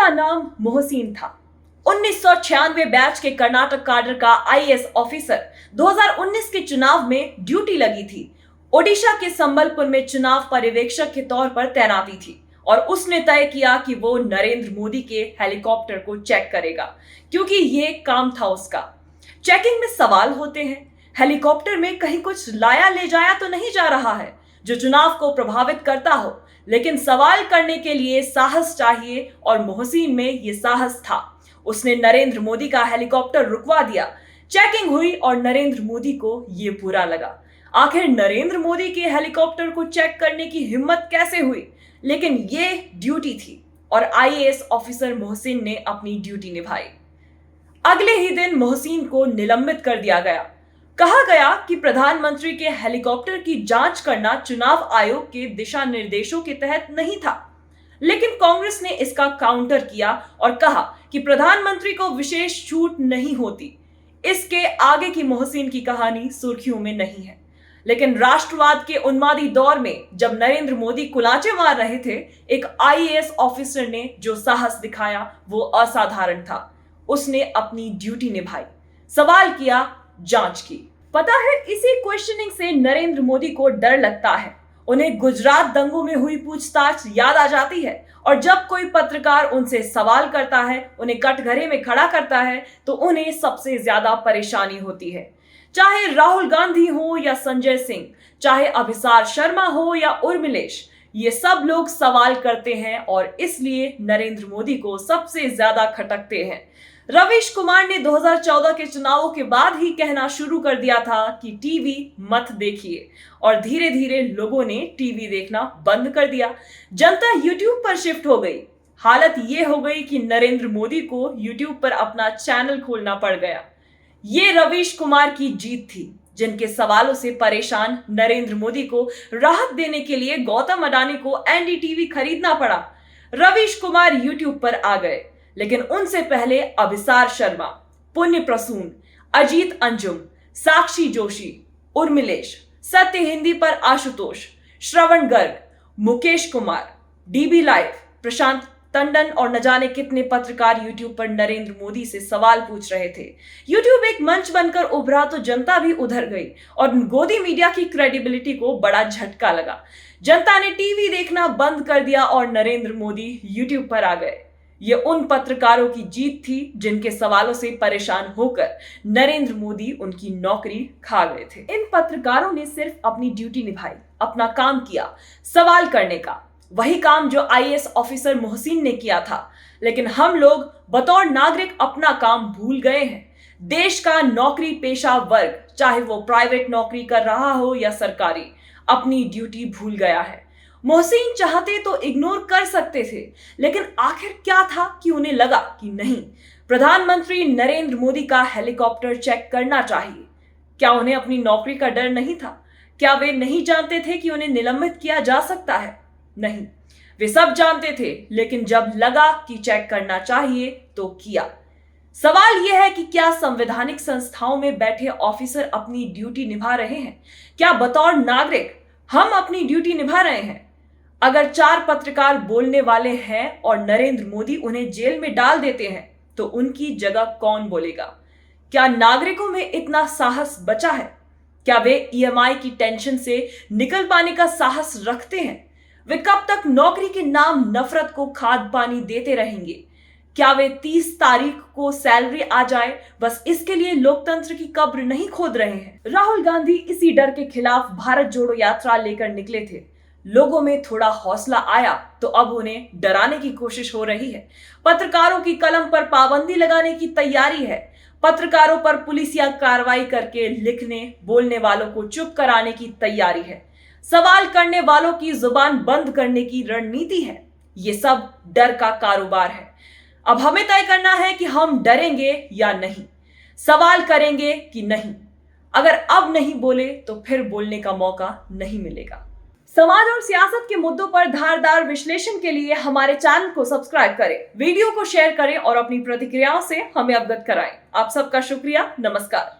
का नाम मोहसिन था। 1996 बैच के कर्नाटक काडर का आईएएस ऑफिसर 2019 के चुनाव में ड्यूटी लगी थी। ओडिशा के संबलपुर में चुनाव पर्यवेक्षक के तौर पर तैनाती थी और उसने तय किया कि वो नरेंद्र मोदी के हेलीकॉप्टर को चेक करेगा, क्योंकि ये काम था उसका। चेकिंग में सवाल होते हैं, हेलीकॉप्टर में कहीं कुछ लाया ले जाया तो नहीं जा रहा है जो चुनाव को प्रभावित करता हो, लेकिन सवाल करने के लिए साहस चाहिए और मोहसिन में ये साहस था। उसने नरेंद्र मोदी का हेलीकॉप्टर रुकवा दिया। चेकिंग हुई और नरेंद्र मोदी को ये बुरा लगा। आखिर नरेंद्र मोदी के हेलीकॉप्टर को चेक करने की हिम्मत कैसे हुई? लेकिन ये ड्यूटी थी और आईएएस ऑफिसर मोहसिन ने अपनी ड्यूटी निभाई। अगले ही दिन मोहसिन को निलंबित कर दिया गया। कहा गया कि प्रधानमंत्री के हेलीकॉप्टर की जांच करना चुनाव आयोग के दिशा निर्देशों के तहत नहीं था, लेकिन कांग्रेस ने इसका काउंटर किया और कहा कि प्रधानमंत्री को विशेष छूट नहीं होती। इसके आगे की मोहसिन की कहानी सुर्खियों में नहीं है, लेकिन राष्ट्रवाद के उन्मादी दौर में जब नरेंद्र मोदी कुलाचे मार रहे थे, एक आईएएस ऑफिसर ने जो साहस दिखाया वो असाधारण था। उसने अपनी ड्यूटी निभाई, सवाल किया, जांच की। पता है, इसी क्वेश्चनिंग से नरेंद्र मोदी को डर लगता है। उन्हें गुजरात दंगों में हुई पूछताछ याद आ जाती है और जब कोई पत्रकार उनसे सवाल करता है, उन्हें कटघरे में खड़ा करता है, तो उन्हें सबसे ज्यादा परेशानी होती है। चाहे राहुल गांधी हो या संजय सिंह, चाहे अभिसार शर्मा हो या उर्मिलेश, ये सब लोग सवाल करते हैं और इसलिए नरेंद्र मोदी को सबसे ज्यादा खटकते हैं। रवीश कुमार ने 2014 के चुनावों के बाद ही कहना शुरू कर दिया था कि टीवी मत देखिए, और धीरे धीरे लोगों ने टीवी देखना बंद कर दिया। जनता यूट्यूब पर शिफ्ट हो गई। हालत ये हो गई कि नरेंद्र मोदी को यूट्यूब पर अपना चैनल खोलना पड़ गया। ये रवीश कुमार की जीत थी, जिनके सवालों से परेशान नरेंद्र मोदी को राहत देने के लिए गौतम अडानी को एनडीटीवी खरीदना पड़ा। रवीश कुमार यूट्यूब पर आ गए, लेकिन उनसे पहले अभिसार शर्मा, पुण्य प्रसून, अजीत अंजुम, साक्षी जोशी, उर्मिलेश, सत्य हिंदी पर आशुतोष, श्रवण गर्ग, मुकेश कुमार, डीबी लाइव, प्रशांत टंडन और न जाने कितने पत्रकार यूट्यूब पर नरेंद्र मोदी से सवाल पूछ रहे थे। यूट्यूब एक मंच बनकर उभरा तो जनता भी उधर गई और गोदी मीडिया की क्रेडिबिलिटी को बड़ा झटका लगा। जनता ने टीवी देखना बंद कर दिया और नरेंद्र मोदी यूट्यूब पर आ गए। ये उन पत्रकारों की जीत थी जिनके सवालों से परेशान होकर नरेंद्र मोदी उनकी नौकरी खा गए थे। इन पत्रकारों ने सिर्फ अपनी ड्यूटी निभाई, अपना काम किया, सवाल करने का, वही काम जो आईएएस ऑफिसर मोहसिन ने किया था। लेकिन हम लोग बतौर नागरिक अपना काम भूल गए हैं। देश का नौकरी पेशा वर्ग, चाहे वो प्राइवेट नौकरी कर रहा हो या सरकारी, अपनी ड्यूटी भूल गया है। मोहसिन चाहते तो इग्नोर कर सकते थे, लेकिन आखिर क्या था कि उन्हें लगा कि नहीं, प्रधानमंत्री नरेंद्र मोदी का हेलीकॉप्टर चेक करना चाहिए। क्या उन्हें अपनी नौकरी का डर नहीं था? क्या वे नहीं जानते थे कि उन्हें निलंबित किया जा सकता है? नहीं, वे सब जानते थे, लेकिन जब लगा कि चेक करना चाहिए तो किया। सवाल यह है कि क्या संवैधानिक संस्थाओं में बैठे ऑफिसर अपनी ड्यूटी निभा रहे हैं? क्या बतौर नागरिक हम अपनी ड्यूटी निभा रहे हैं? अगर 4 पत्रकार बोलने वाले हैं और नरेंद्र मोदी उन्हें जेल में डाल देते हैं, तो उनकी जगह कौन बोलेगा? क्या नागरिकों में इतना साहस बचा है? क्या वे ईएमआई की टेंशन से निकल पाने का साहस रखते हैं? वे कब तक नौकरी के नाम नफरत को खाद पानी देते रहेंगे? क्या वे 30 तारीख को सैलरी आ जाए बस इसके लिए लोकतंत्र की कब्र नहीं खोद रहे हैं? राहुल गांधी इसी डर के खिलाफ भारत जोड़ो यात्रा लेकर निकले थे। लोगों में थोड़ा हौसला आया तो अब उन्हें डराने की कोशिश हो रही है। पत्रकारों की कलम पर पाबंदी लगाने की तैयारी है। पत्रकारों पर पुलिसिया कार्रवाई करके लिखने बोलने वालों को चुप कराने की तैयारी है। सवाल करने वालों की जुबान बंद करने की रणनीति है। ये सब डर का कारोबार है। अब हमें तय करना है कि हम डरेंगे या नहीं, सवाल करेंगे कि नहीं। अगर अब नहीं बोले तो फिर बोलने का मौका नहीं मिलेगा। समाज और सियासत के मुद्दों पर धारदार विश्लेषण के लिए हमारे चैनल को सब्सक्राइब करें, वीडियो को शेयर करें और अपनी प्रतिक्रियाओं से हमें अवगत कराएं। आप सबका शुक्रिया। नमस्कार।